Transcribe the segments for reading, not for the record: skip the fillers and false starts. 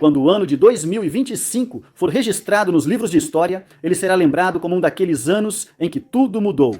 Quando o ano de 2025 for registrado nos livros de história, ele será lembrado como um daqueles anos em que tudo mudou.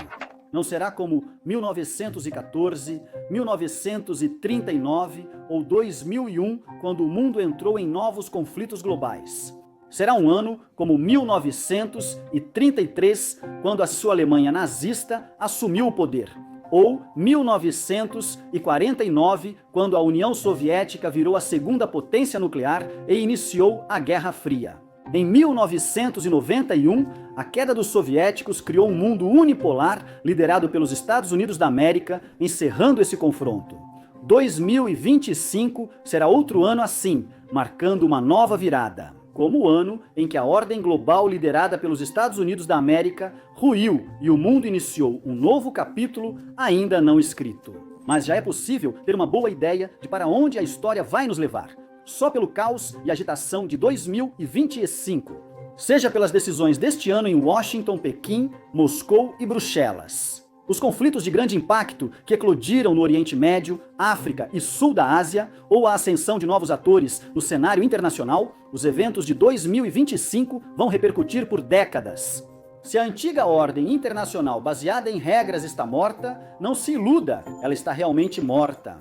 Não será como 1914, 1939 ou 2001, quando o mundo entrou em novos conflitos globais. Será um ano como 1933, quando a sua Alemanha nazista assumiu o poder. Ou 1949, quando a União Soviética virou a segunda potência nuclear e iniciou a Guerra Fria. Em 1991, a queda dos soviéticos criou um mundo unipolar liderado pelos Estados Unidos da América, encerrando esse confronto. 2025 será outro ano assim, marcando uma nova virada, como o ano em que a ordem global liderada pelos Estados Unidos da América ruiu e o mundo iniciou um novo capítulo ainda não escrito. Mas já é possível ter uma boa ideia de para onde a história vai nos levar, só pelo caos e agitação de 2025, seja pelas decisões deste ano em Washington, Pequim, Moscou e Bruxelas. Os conflitos de grande impacto que eclodiram no Oriente Médio, África e Sul da Ásia, ou a ascensão de novos atores no cenário internacional, os eventos de 2025 vão repercutir por décadas. Se a antiga ordem internacional baseada em regras está morta, não se iluda, ela está realmente morta.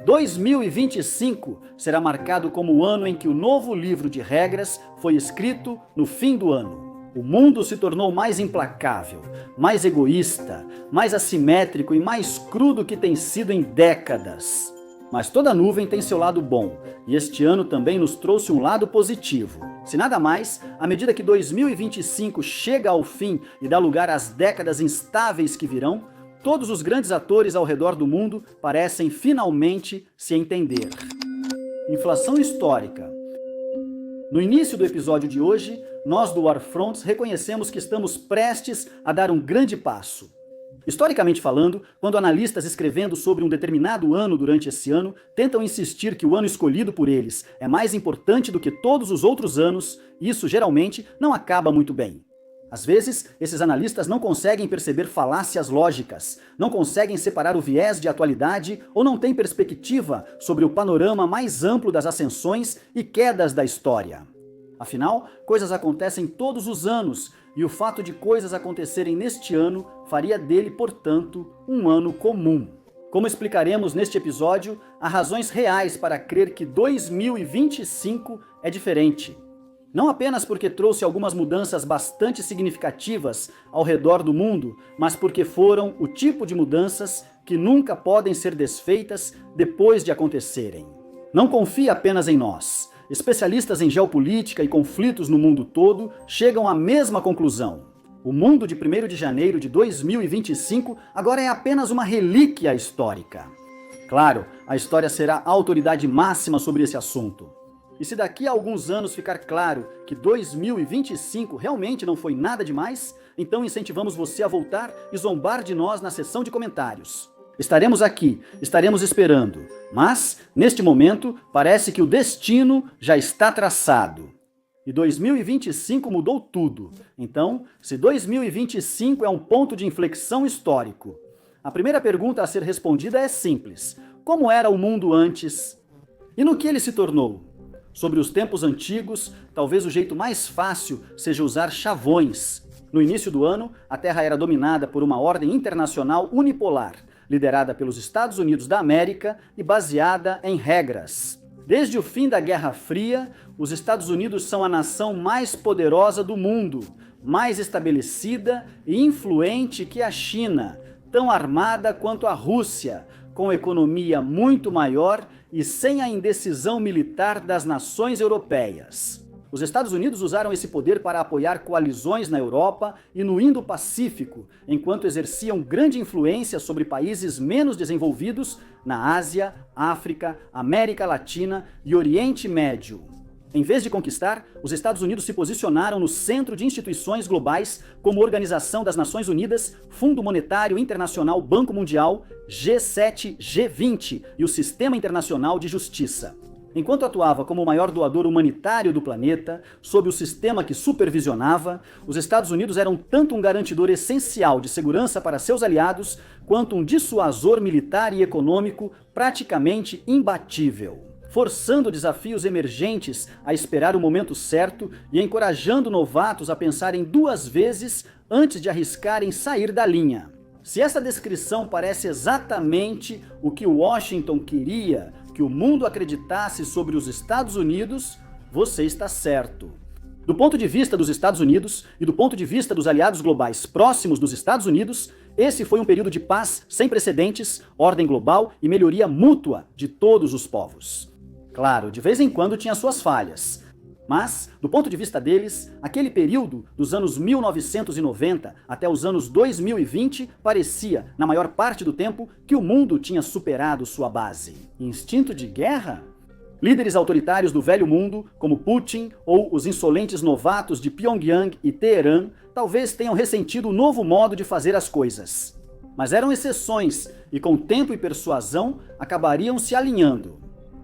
2025 será marcado como o ano em que o novo livro de regras foi escrito no fim do ano. O mundo se tornou mais implacável, mais egoísta, mais assimétrico e mais crudo que tem sido em décadas. Mas toda nuvem tem seu lado bom, e este ano também nos trouxe um lado positivo. Se nada mais, à medida que 2025 chega ao fim e dá lugar às décadas instáveis que virão, todos os grandes atores ao redor do mundo parecem finalmente se entender. Inflação histórica. No início do episódio de hoje, nós do Warfronts reconhecemos que estamos prestes a dar um grande passo. Historicamente falando, quando analistas escrevendo sobre um determinado ano durante esse ano tentam insistir que o ano escolhido por eles é mais importante do que todos os outros anos, isso geralmente não acaba muito bem. Às vezes, esses analistas não conseguem perceber falácias lógicas, não conseguem separar o viés de atualidade ou não têm perspectiva sobre o panorama mais amplo das ascensões e quedas da história. Afinal, coisas acontecem todos os anos, e o fato de coisas acontecerem neste ano faria dele, portanto, um ano comum. Como explicaremos neste episódio, há razões reais para crer que 2025 é diferente. Não apenas porque trouxe algumas mudanças bastante significativas ao redor do mundo, mas porque foram o tipo de mudanças que nunca podem ser desfeitas depois de acontecerem. Não confie apenas em nós. Especialistas em geopolítica e conflitos no mundo todo chegam à mesma conclusão. O mundo de 1º de janeiro de 2025 agora é apenas uma relíquia histórica. Claro, a história será a autoridade máxima sobre esse assunto. E se daqui a alguns anos ficar claro que 2025 realmente não foi nada demais, então incentivamos você a voltar e zombar de nós na seção de comentários. Estaremos aqui, estaremos esperando, mas, neste momento, parece que o destino já está traçado. E 2025 mudou tudo. Então, se 2025 é um ponto de inflexão histórico, a primeira pergunta a ser respondida é simples: como era o mundo antes? E no que ele se tornou? Sobre os tempos antigos, talvez o jeito mais fácil seja usar chavões. No início do ano, a Terra era dominada por uma ordem internacional unipolar, liderada pelos Estados Unidos da América e baseada em regras. Desde o fim da Guerra Fria, os Estados Unidos são a nação mais poderosa do mundo, mais estabelecida e influente que a China, tão armada quanto a Rússia, com economia muito maior e sem a indecisão militar das nações europeias. Os Estados Unidos usaram esse poder para apoiar coalizões na Europa e no Indo-Pacífico, enquanto exerciam grande influência sobre países menos desenvolvidos na Ásia, África, América Latina e Oriente Médio. Em vez de conquistar, os Estados Unidos se posicionaram no centro de instituições globais como Organização das Nações Unidas, Fundo Monetário Internacional, Banco Mundial, G7, G20 e o Sistema Internacional de Justiça. Enquanto atuava como o maior doador humanitário do planeta, sob o sistema que supervisionava, os Estados Unidos eram tanto um garantidor essencial de segurança para seus aliados, quanto um dissuasor militar e econômico praticamente imbatível. forçando desafios emergentes a esperar o momento certo e encorajando novatos a pensarem 2 vezes antes de arriscarem sair da linha. Se essa descrição parece exatamente o que Washington queria que o mundo acreditasse sobre os Estados Unidos, você está certo. Do ponto de vista dos Estados Unidos e do ponto de vista dos aliados globais próximos dos Estados Unidos, esse foi um período de paz sem precedentes, ordem global e melhoria mútua de todos os povos. Claro, de vez em quando tinha suas falhas, mas, do ponto de vista deles, aquele período dos anos 1990 até os anos 2020 parecia, na maior parte do tempo, que o mundo tinha superado sua base. Instinto de guerra? Líderes autoritários do velho mundo, como Putin ou os insolentes novatos de Pyongyang e Teherã, talvez tenham ressentido o novo modo de fazer as coisas. Mas eram exceções e, com tempo e persuasão, acabariam se alinhando.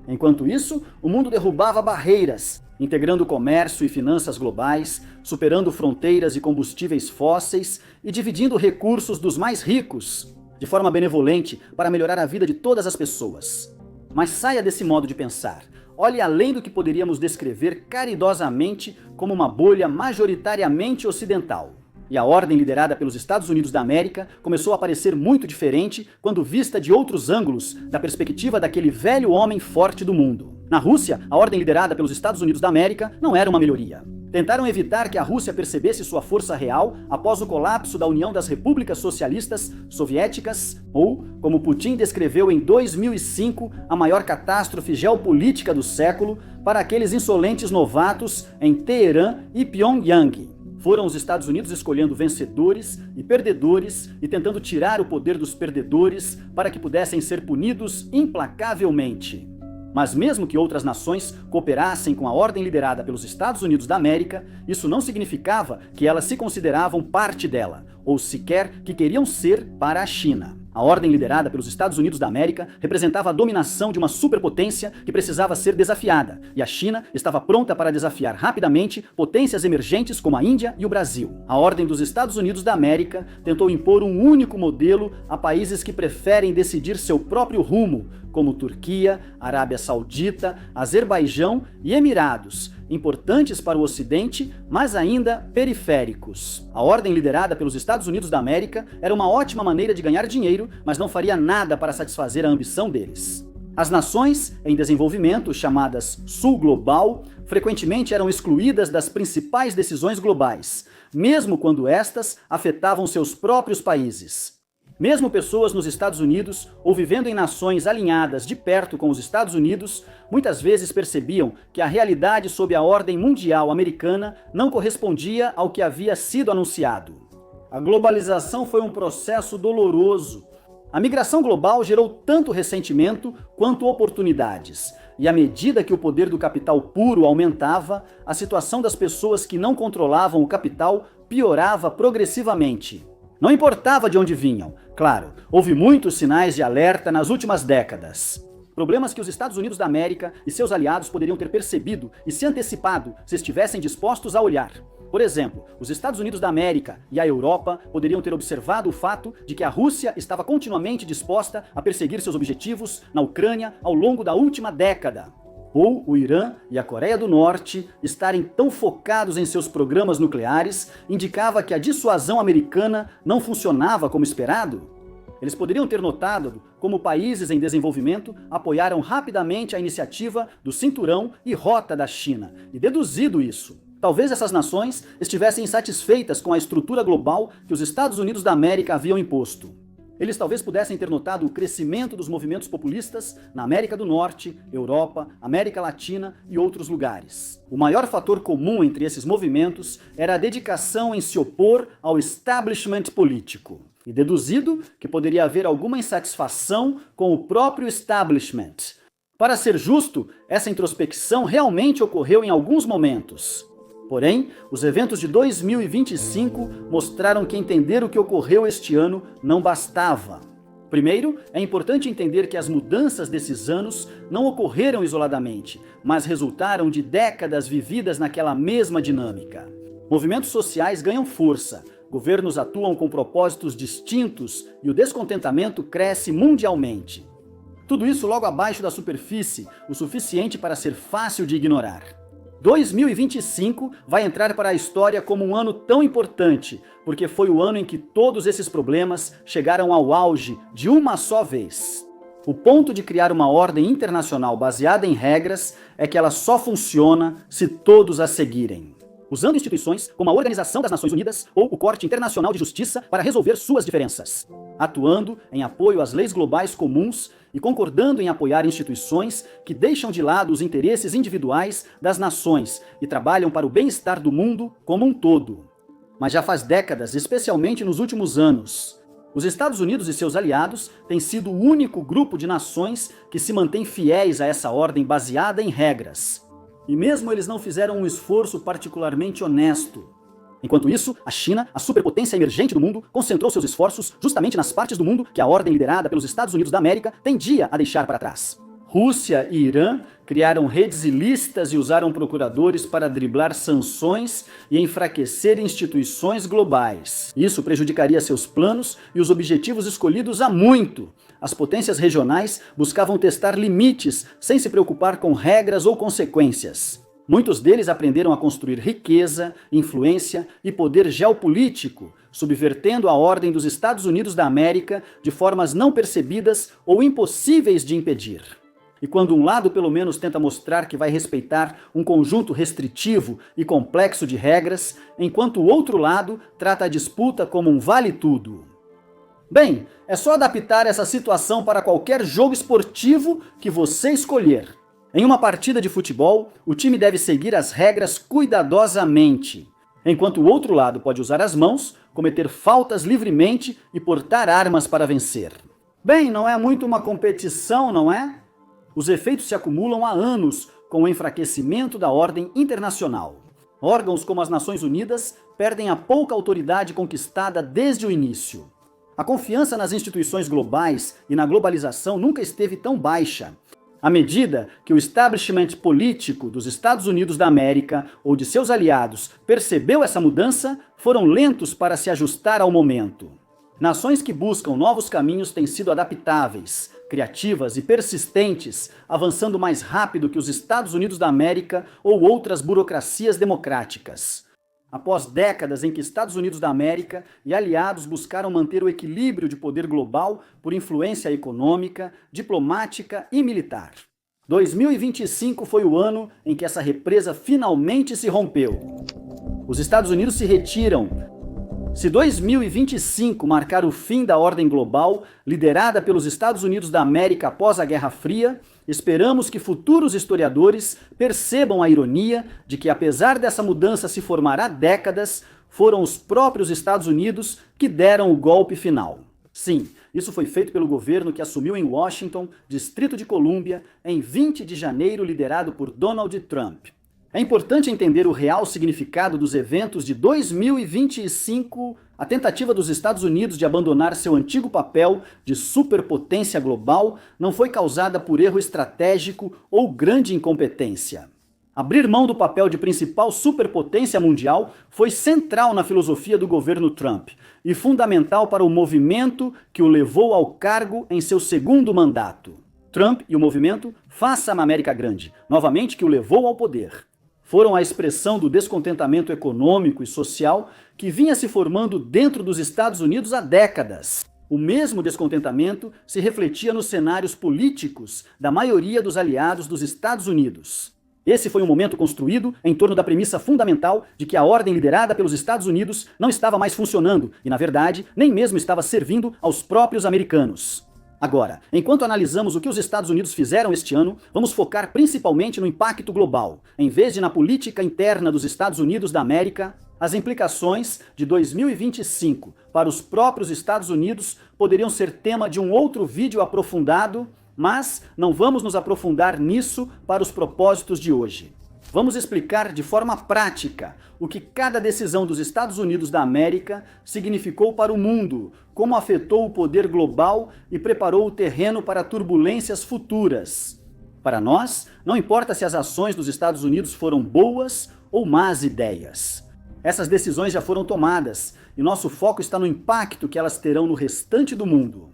Enquanto isso, o mundo derrubava barreiras, integrando comércio e finanças globais, superando fronteiras e combustíveis fósseis e dividindo recursos dos mais ricos, de forma benevolente para melhorar a vida de todas as pessoas. Mas saia desse modo de pensar. Olhe além do que poderíamos descrever caridosamente como uma bolha majoritariamente ocidental. E a ordem liderada pelos Estados Unidos da América começou a parecer muito diferente quando vista de outros ângulos, da perspectiva daquele velho homem forte do mundo. Na Rússia, a ordem liderada pelos Estados Unidos da América não era uma melhoria. Tentaram evitar que a Rússia percebesse sua força real após o colapso da União das Repúblicas Socialistas Soviéticas, ou, como Putin descreveu em 2005, a maior catástrofe geopolítica do século para aqueles insolentes novatos em Teherã e Pyongyang. Foram os Estados Unidos escolhendo vencedores e perdedores e tentando tirar o poder dos perdedores para que pudessem ser punidos implacavelmente. Mas mesmo que outras nações cooperassem com a ordem liderada pelos Estados Unidos da América, isso não significava que elas se consideravam parte dela, ou sequer que queriam ser para a China. A ordem liderada pelos Estados Unidos da América representava a dominação de uma superpotência que precisava ser desafiada, e a China estava pronta para desafiar rapidamente potências emergentes como a Índia e o Brasil. A ordem dos Estados Unidos da América tentou impor um único modelo a países que preferem decidir seu próprio rumo, como Turquia, Arábia Saudita, Azerbaijão e Emirados, importantes para o Ocidente, mas ainda periféricos. A ordem liderada pelos Estados Unidos da América era uma ótima maneira de ganhar dinheiro, mas não faria nada para satisfazer a ambição deles. As nações em desenvolvimento, chamadas Sul Global, frequentemente eram excluídas das principais decisões globais, mesmo quando estas afetavam seus próprios países. Mesmo pessoas nos Estados Unidos ou vivendo em nações alinhadas de perto com os Estados Unidos, muitas vezes percebiam que a realidade sob a ordem mundial americana não correspondia ao que havia sido anunciado. A globalização foi um processo doloroso. A migração global gerou tanto ressentimento quanto oportunidades. E à medida que o poder do capital puro aumentava, a situação das pessoas que não controlavam o capital piorava progressivamente. Não importava de onde vinham. Claro, houve muitos sinais de alerta nas últimas décadas. Problemas que os Estados Unidos da América e seus aliados poderiam ter percebido e se antecipado se estivessem dispostos a olhar. Por exemplo, os Estados Unidos da América e a Europa poderiam ter observado o fato de que a Rússia estava continuamente disposta a perseguir seus objetivos na Ucrânia ao longo da última década. Ou o Irã e a Coreia do Norte estarem tão focados em seus programas nucleares indicava que a dissuasão americana não funcionava como esperado? Eles poderiam ter notado como países em desenvolvimento apoiaram rapidamente a iniciativa do Cinturão e Rota da China e deduzido isso. Talvez essas nações estivessem insatisfeitas com a estrutura global que os Estados Unidos da América haviam imposto. Eles talvez pudessem ter notado o crescimento dos movimentos populistas na América do Norte, Europa, América Latina e outros lugares. O maior fator comum entre esses movimentos era a dedicação em se opor ao establishment político. E deduzido que poderia haver alguma insatisfação com o próprio establishment. Para ser justo, essa introspecção realmente ocorreu em alguns momentos. Porém, os eventos de 2025 mostraram que entender o que ocorreu este ano não bastava. Primeiro, é importante entender que as mudanças desses anos não ocorreram isoladamente, mas resultaram de décadas vividas naquela mesma dinâmica. Movimentos sociais ganham força, governos atuam com propósitos distintos e o descontentamento cresce mundialmente. Tudo isso logo abaixo da superfície, o suficiente para ser fácil de ignorar. 2025 vai entrar para a história como um ano tão importante, porque foi o ano em que todos esses problemas chegaram ao auge de uma só vez. O ponto de criar uma ordem internacional baseada em regras é que ela só funciona se todos a seguirem. Usando instituições como a Organização das Nações Unidas ou o Corte Internacional de Justiça para resolver suas diferenças. Atuando em apoio às leis globais comuns e concordando em apoiar instituições que deixam de lado os interesses individuais das nações e trabalham para o bem-estar do mundo como um todo. Mas já faz décadas, especialmente nos últimos anos, os Estados Unidos e seus aliados têm sido o único grupo de nações que se mantém fiéis a essa ordem baseada em regras. E mesmo eles não fizeram um esforço particularmente honesto. Enquanto isso, a China, a superpotência emergente do mundo, concentrou seus esforços justamente nas partes do mundo que a ordem liderada pelos Estados Unidos da América tendia a deixar para trás. Rússia e Irã criaram redes ilícitas e usaram procuradores para driblar sanções e enfraquecer instituições globais. Isso prejudicaria seus planos e os objetivos escolhidos há muito. As potências regionais buscavam testar limites sem se preocupar com regras ou consequências. Muitos deles aprenderam a construir riqueza, influência e poder geopolítico, subvertendo a ordem dos Estados Unidos da América de formas não percebidas ou impossíveis de impedir. E quando um lado pelo menos tenta mostrar que vai respeitar um conjunto restritivo e complexo de regras, enquanto o outro lado trata a disputa como um vale-tudo. Bem, é só adaptar essa situação para qualquer jogo esportivo que você escolher. Em uma partida de futebol, o time deve seguir as regras cuidadosamente, enquanto o outro lado pode usar as mãos, cometer faltas livremente e portar armas para vencer. Bem, não é muito uma competição, não é? Os efeitos se acumulam há anos com o enfraquecimento da ordem internacional. Órgãos como as Nações Unidas perdem a pouca autoridade conquistada desde o início. A confiança nas instituições globais e na globalização nunca esteve tão baixa. À medida que o establishment político dos Estados Unidos da América ou de seus aliados percebeu essa mudança, foram lentos para se ajustar ao momento. Nações que buscam novos caminhos têm sido adaptáveis, criativas e persistentes, avançando mais rápido que os Estados Unidos da América ou outras burocracias democráticas. Após décadas em que Estados Unidos da América e aliados buscaram manter o equilíbrio de poder global por influência econômica, diplomática e militar. 2025 foi o ano em que essa represa finalmente se rompeu. Os Estados Unidos se retiram. Se 2025 marcar o fim da ordem global, liderada pelos Estados Unidos da América após a Guerra Fria, esperamos que futuros historiadores percebam a ironia de que, apesar dessa mudança se formar há décadas, foram os próprios Estados Unidos que deram o golpe final. Sim, isso foi feito pelo governo que assumiu em Washington, Distrito de Colômbia, em 20 de janeiro, liderado por Donald Trump. É importante entender o real significado dos eventos de 2025, a tentativa dos Estados Unidos de abandonar seu antigo papel de superpotência global não foi causada por erro estratégico ou grande incompetência. Abrir mão do papel de principal superpotência mundial foi central na filosofia do governo Trump e fundamental para o movimento que o levou ao cargo em seu segundo mandato. Trump e o movimento Faça a América Grande, novamente que o levou ao poder. Foram a expressão do descontentamento econômico e social que vinha se formando dentro dos Estados Unidos há décadas. O mesmo descontentamento se refletia nos cenários políticos da maioria dos aliados dos Estados Unidos. Esse foi um momento construído em torno da premissa fundamental de que a ordem liderada pelos Estados Unidos não estava mais funcionando e, na verdade, nem mesmo estava servindo aos próprios americanos. Agora, enquanto analisamos o que os Estados Unidos fizeram este ano, vamos focar principalmente no impacto global, em vez de na política interna dos Estados Unidos da América. As implicações de 2025 para os próprios Estados Unidos poderiam ser tema de um outro vídeo aprofundado, mas não vamos nos aprofundar nisso para os propósitos de hoje. Vamos explicar de forma prática o que cada decisão dos Estados Unidos da América significou para o mundo, como afetou o poder global e preparou o terreno para turbulências futuras. Para nós, não importa se as ações dos Estados Unidos foram boas ou más ideias. Essas decisões já foram tomadas e nosso foco está no impacto que elas terão no restante do mundo.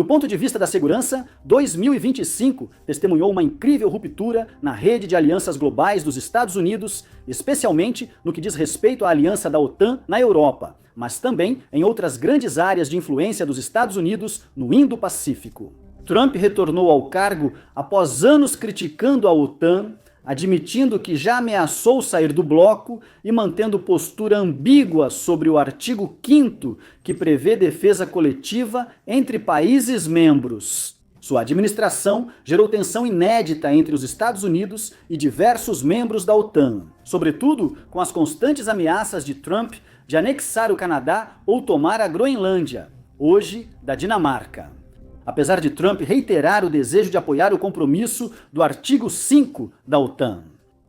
Do ponto de vista da segurança, 2025 testemunhou uma incrível ruptura na rede de alianças globais dos Estados Unidos, especialmente no que diz respeito à aliança da OTAN na Europa, mas também em outras grandes áreas de influência dos Estados Unidos no Indo-Pacífico. Trump retornou ao cargo após anos criticando a OTAN, admitindo que já ameaçou sair do bloco e mantendo postura ambígua sobre o artigo 5º, que prevê defesa coletiva entre países membros. Sua administração gerou tensão inédita entre os Estados Unidos e diversos membros da OTAN, sobretudo com as constantes ameaças de Trump de anexar o Canadá ou tomar a Groenlândia, hoje da Dinamarca. Apesar de Trump reiterar o desejo de apoiar o compromisso do artigo 5 da OTAN.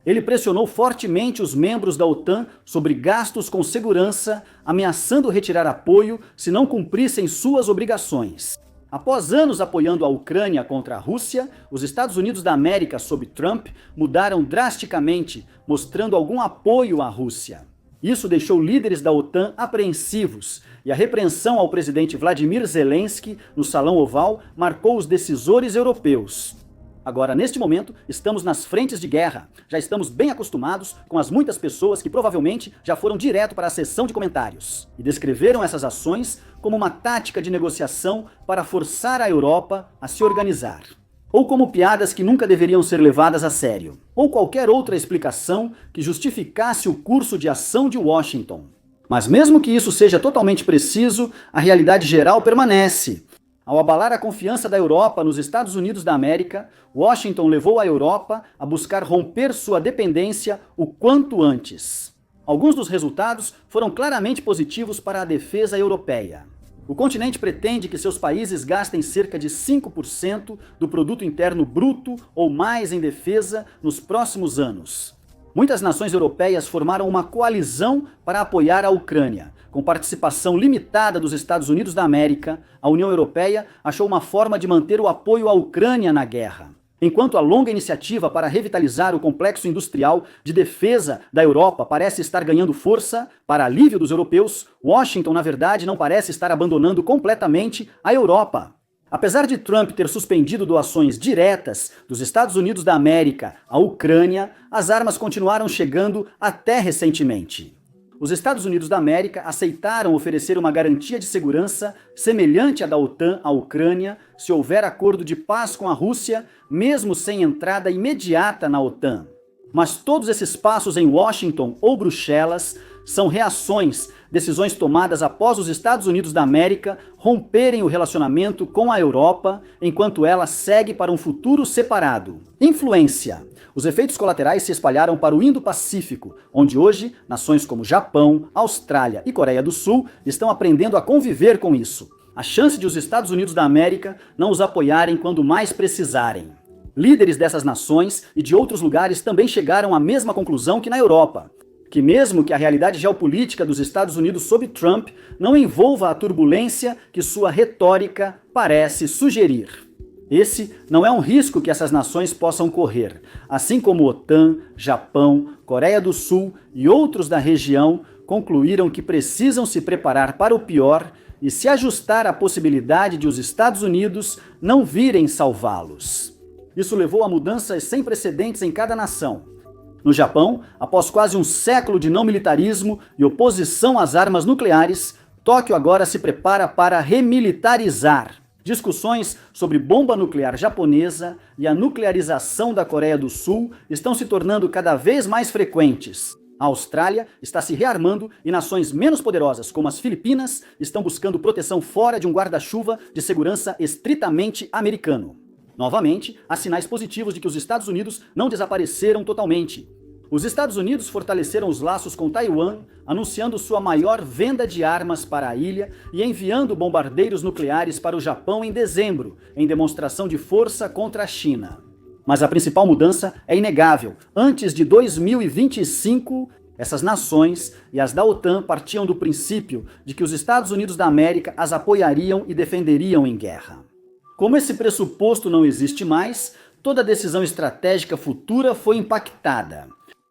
Ele pressionou fortemente os membros da OTAN sobre gastos com segurança, ameaçando retirar apoio se não cumprissem suas obrigações. Após anos apoiando a Ucrânia contra a Rússia, os Estados Unidos da América, sob Trump, mudaram drasticamente, mostrando algum apoio à Rússia. Isso deixou líderes da OTAN apreensivos, e a repreensão ao presidente Vladimir Zelensky no Salão Oval marcou os decisores europeus. Agora, neste momento, estamos nas frentes de guerra. Já estamos bem acostumados com as muitas pessoas que provavelmente já foram direto para a sessão de comentários e descreveram essas ações como uma tática de negociação para forçar a Europa a se organizar. Ou como piadas que nunca deveriam ser levadas a sério, ou qualquer outra explicação que justificasse o curso de ação de Washington. Mas mesmo que isso seja totalmente preciso, a realidade geral permanece. Ao abalar a confiança da Europa nos Estados Unidos da América, Washington levou a Europa a buscar romper sua dependência o quanto antes. Alguns dos resultados foram claramente positivos para a defesa europeia. O continente pretende que seus países gastem cerca de 5% do produto interno bruto ou mais em defesa nos próximos anos. Muitas nações europeias formaram uma coalizão para apoiar a Ucrânia. Com participação limitada dos Estados Unidos da América, a União Europeia achou uma forma de manter o apoio à Ucrânia na guerra. Enquanto a longa iniciativa para revitalizar o complexo industrial de defesa da Europa parece estar ganhando força, para alívio dos europeus, Washington, na verdade, não parece estar abandonando completamente a Europa. Apesar de Trump ter suspendido doações diretas dos Estados Unidos da América à Ucrânia, as armas continuaram chegando até recentemente. Os Estados Unidos da América aceitaram oferecer uma garantia de segurança semelhante à da OTAN à Ucrânia se houver acordo de paz com a Rússia, mesmo sem entrada imediata na OTAN. Mas todos esses passos em Washington ou Bruxelas são reações, decisões tomadas após os Estados Unidos da América romperem o relacionamento com a Europa, enquanto ela segue para um futuro separado. Influência. Os efeitos colaterais se espalharam para o Indo-Pacífico, onde hoje nações como Japão, Austrália e Coreia do Sul estão aprendendo a conviver com isso. A chance de os Estados Unidos da América não os apoiarem quando mais precisarem. Líderes dessas nações e de outros lugares também chegaram à mesma conclusão que na Europa, que mesmo que a realidade geopolítica dos Estados Unidos sob Trump não envolva a turbulência que sua retórica parece sugerir. Esse não é um risco que essas nações possam correr, assim como OTAN, Japão, Coreia do Sul e outros da região concluíram que precisam se preparar para o pior e se ajustar à possibilidade de os Estados Unidos não virem salvá-los. Isso levou a mudanças sem precedentes em cada nação. No Japão, após quase um século de não militarismo e oposição às armas nucleares, Tóquio agora se prepara para remilitarizar. Discussões sobre bomba nuclear japonesa e a nuclearização da Coreia do Sul estão se tornando cada vez mais frequentes. A Austrália está se rearmando e nações menos poderosas, como as Filipinas, estão buscando proteção fora de um guarda-chuva de segurança estritamente americano. Novamente, há sinais positivos de que os Estados Unidos não desapareceram totalmente. Os Estados Unidos fortaleceram os laços com Taiwan, anunciando sua maior venda de armas para a ilha e enviando bombardeiros nucleares para o Japão em dezembro, em demonstração de força contra a China. Mas a principal mudança é inegável. Antes de 2025, essas nações e as da OTAN partiam do princípio de que os Estados Unidos da América as apoiariam e defenderiam em guerra. Como esse pressuposto não existe mais, toda decisão estratégica futura foi impactada.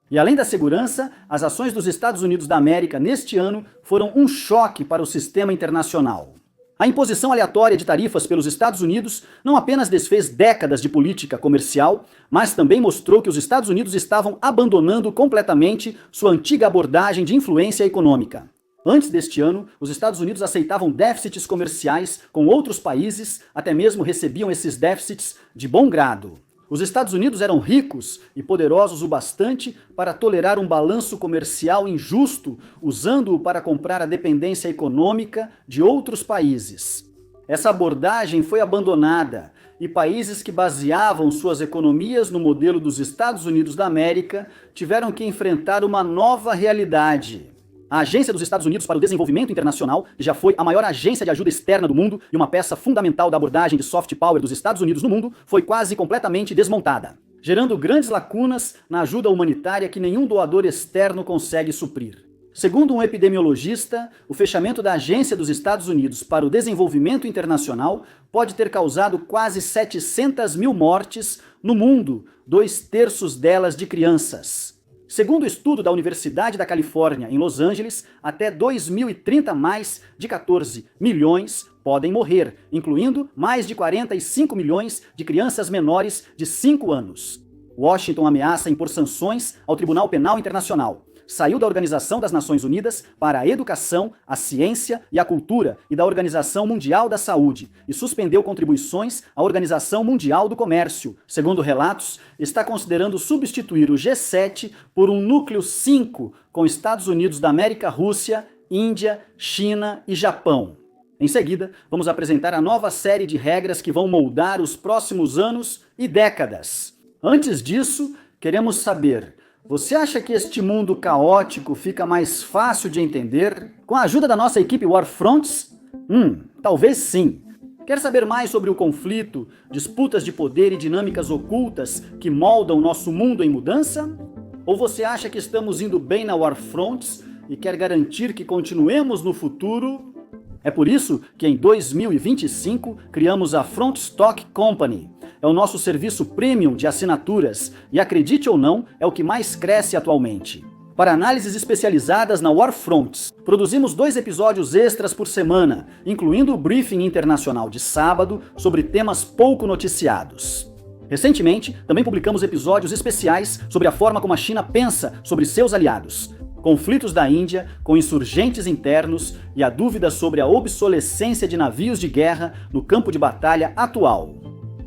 E além da segurança, as ações dos Estados Unidos da América neste ano foram um choque para o sistema internacional. A imposição aleatória de tarifas pelos Estados Unidos não apenas desfez décadas de política comercial, mas também mostrou que os Estados Unidos estavam abandonando completamente sua antiga abordagem de influência econômica. Antes deste ano, os Estados Unidos aceitavam déficits comerciais com outros países, até mesmo recebiam esses déficits de bom grado. Os Estados Unidos eram ricos e poderosos o bastante para tolerar um balanço comercial injusto, usando-o para comprar a dependência econômica de outros países. Essa abordagem foi abandonada e países que baseavam suas economias no modelo dos Estados Unidos da América tiveram que enfrentar uma nova realidade. A Agência dos Estados Unidos para o Desenvolvimento Internacional, que já foi a maior agência de ajuda externa do mundo e uma peça fundamental da abordagem de soft power dos Estados Unidos no mundo, foi quase completamente desmontada, gerando grandes lacunas na ajuda humanitária que nenhum doador externo consegue suprir. Segundo um epidemiologista, o fechamento da Agência dos Estados Unidos para o Desenvolvimento Internacional pode ter causado quase 700 mil mortes no mundo, 2/3 delas de crianças. Segundo o estudo da Universidade da Califórnia, em Los Angeles, até 2030 mais de 14 milhões podem morrer, incluindo mais de 45 milhões de crianças menores de 5 anos. Washington ameaça impor sanções ao Tribunal Penal Internacional. Saiu da Organização das Nações Unidas para a Educação, a Ciência e a Cultura e da Organização Mundial da Saúde e suspendeu contribuições à Organização Mundial do Comércio. Segundo relatos, está considerando substituir o G7 por um núcleo 5 com Estados Unidos da América, Rússia, Índia, China e Japão. Em seguida, vamos apresentar a nova série de regras que vão moldar os próximos anos e décadas. Antes disso, queremos saber: você acha que este mundo caótico fica mais fácil de entender com a ajuda da nossa equipe Warfronts? Talvez sim. Quer saber mais sobre o conflito, disputas de poder e dinâmicas ocultas que moldam nosso mundo em mudança? Ou você acha que estamos indo bem na Warfronts e quer garantir que continuemos no futuro? É por isso que em 2025 criamos a Front Stock Company. É o nosso serviço premium de assinaturas e, acredite ou não, é o que mais cresce atualmente. Para análises especializadas na Warfronts, produzimos 2 episódios extras por semana, incluindo o briefing internacional de sábado sobre temas pouco noticiados. Recentemente, também publicamos episódios especiais sobre a forma como a China pensa sobre seus aliados, conflitos da Índia com insurgentes internos e a dúvida sobre a obsolescência de navios de guerra no campo de batalha atual.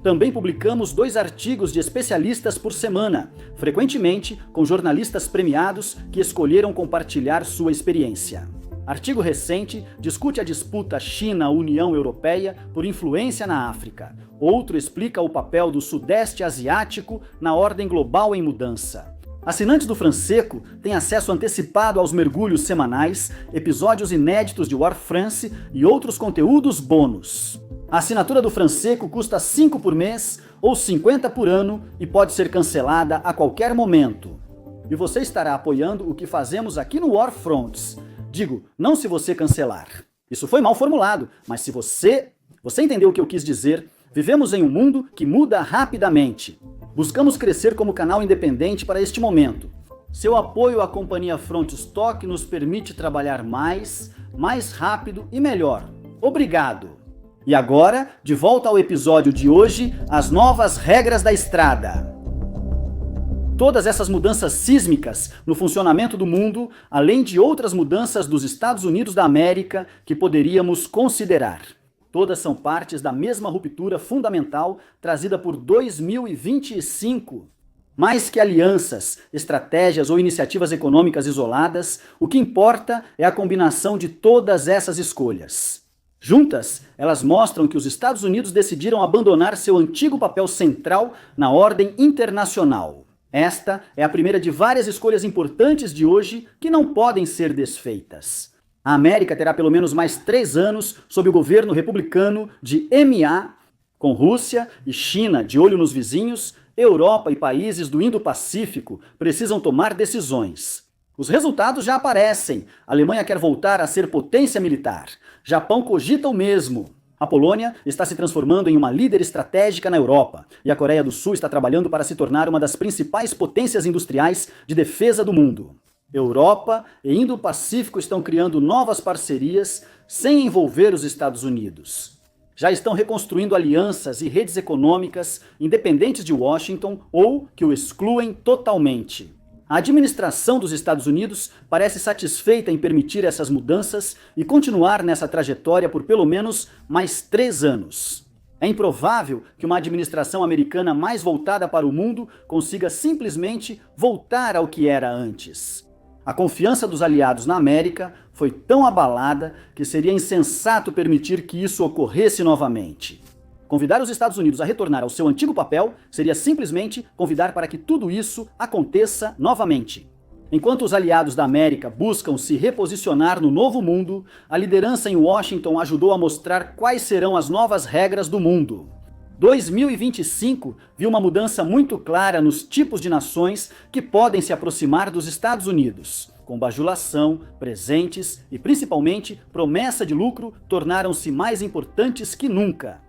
Também publicamos 2 artigos de especialistas por semana, frequentemente com jornalistas premiados que escolheram compartilhar sua experiência. Artigo recente discute a disputa China-União Europeia por influência na África. Outro explica o papel do Sudeste Asiático na ordem global em mudança. Assinantes do Franseco têm acesso antecipado aos mergulhos semanais, episódios inéditos de War France e outros conteúdos bônus. A assinatura do Franseco custa 5 por mês ou 50 por ano e pode ser cancelada a qualquer momento. E você estará apoiando o que fazemos aqui no Warfronts. Digo, não se você cancelar. Isso foi mal formulado, mas se você entendeu o que eu quis dizer, vivemos em um mundo que muda rapidamente. Buscamos crescer como canal independente para este momento. Seu apoio à companhia Front Stock nos permite trabalhar mais rápido e melhor. Obrigado! E agora, de volta ao episódio de hoje, as novas regras da estrada. Todas essas mudanças sísmicas no funcionamento do mundo, além de outras mudanças dos Estados Unidos da América que poderíamos considerar. Todas são partes da mesma ruptura fundamental trazida por 2025. Mais que alianças, estratégias ou iniciativas econômicas isoladas, o que importa é a combinação de todas essas escolhas. Juntas, elas mostram que os Estados Unidos decidiram abandonar seu antigo papel central na ordem internacional. Esta é a primeira de várias escolhas importantes de hoje que não podem ser desfeitas. A América terá pelo menos mais 3 anos sob o governo republicano de MA, com Rússia e China de olho nos vizinhos. Europa e países do Indo-Pacífico precisam tomar decisões. Os resultados já aparecem. A Alemanha quer voltar a ser potência militar. Japão cogita o mesmo. A Polônia está se transformando em uma líder estratégica na Europa. E a Coreia do Sul está trabalhando para se tornar uma das principais potências industriais de defesa do mundo. Europa e Indo-Pacífico estão criando novas parcerias sem envolver os Estados Unidos. Já estão reconstruindo alianças e redes econômicas independentes de Washington ou que o excluem totalmente. A administração dos Estados Unidos parece satisfeita em permitir essas mudanças e continuar nessa trajetória por pelo menos mais 3 anos. É improvável que uma administração americana mais voltada para o mundo consiga simplesmente voltar ao que era antes. A confiança dos aliados na América foi tão abalada que seria insensato permitir que isso ocorresse novamente. Convidar os Estados Unidos a retornar ao seu antigo papel seria simplesmente convidar para que tudo isso aconteça novamente. Enquanto os aliados da América buscam se reposicionar no novo mundo, a liderança em Washington ajudou a mostrar quais serão as novas regras do mundo. 2025 viu uma mudança muito clara nos tipos de nações que podem se aproximar dos Estados Unidos. Com bajulação, presentes e principalmente promessa de lucro tornaram-se mais importantes que nunca.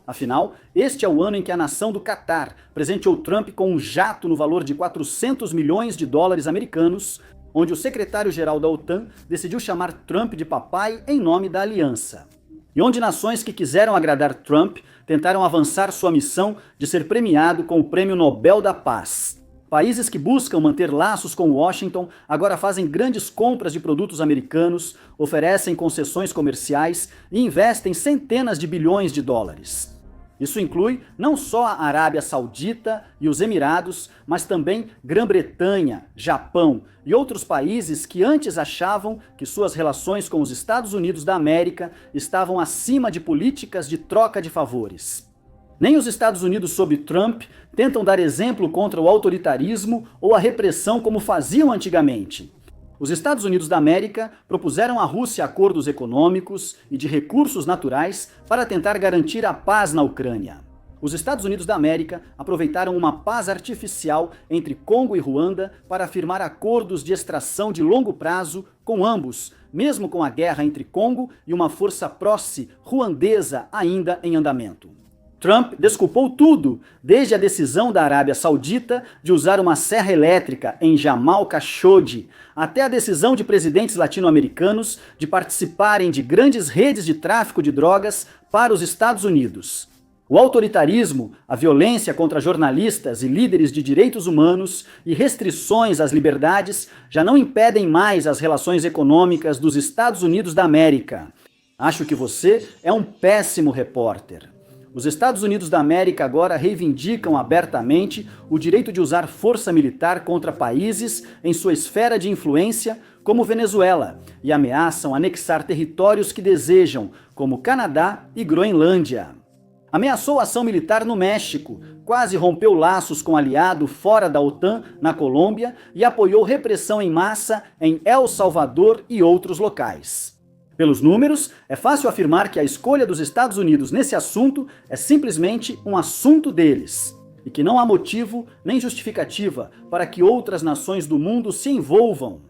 Afinal, este é o ano em que a nação do Catar presenteou Trump com um jato no valor de 400 milhões de dólares americanos, onde o secretário-geral da OTAN decidiu chamar Trump de papai em nome da aliança. E onde nações que quiseram agradar Trump tentaram avançar sua missão de ser premiado com o Prêmio Nobel da Paz. Países que buscam manter laços com Washington agora fazem grandes compras de produtos americanos, oferecem concessões comerciais e investem centenas de bilhões de dólares. Isso inclui não só a Arábia Saudita e os Emirados, mas também Grã-Bretanha, Japão e outros países que antes achavam que suas relações com os Estados Unidos da América estavam acima de políticas de troca de favores. Nem os Estados Unidos sob Trump tentam dar exemplo contra o autoritarismo ou a repressão como faziam antigamente. Os Estados Unidos da América propuseram à Rússia acordos econômicos e de recursos naturais para tentar garantir a paz na Ucrânia. Os Estados Unidos da América aproveitaram uma paz artificial entre Congo e Ruanda para firmar acordos de extração de longo prazo com ambos, mesmo com a guerra entre Congo e uma força pró-si ruandesa ainda em andamento. Trump desculpou tudo, desde a decisão da Arábia Saudita de usar uma serra elétrica em Jamal Khashoggi, até a decisão de presidentes latino-americanos de participarem de grandes redes de tráfico de drogas para os Estados Unidos. O autoritarismo, a violência contra jornalistas e líderes de direitos humanos e restrições às liberdades já não impedem mais as relações econômicas dos Estados Unidos da América. Acho que você é um péssimo repórter. Os Estados Unidos da América agora reivindicam abertamente o direito de usar força militar contra países em sua esfera de influência, como Venezuela, e ameaçam anexar territórios que desejam, como Canadá e Groenlândia. Ameaçou ação militar no México, quase rompeu laços com aliado fora da OTAN na Colômbia e apoiou repressão em massa em El Salvador e outros locais. Pelos números, é fácil afirmar que a escolha dos Estados Unidos nesse assunto é simplesmente um assunto deles, e que não há motivo nem justificativa para que outras nações do mundo se envolvam.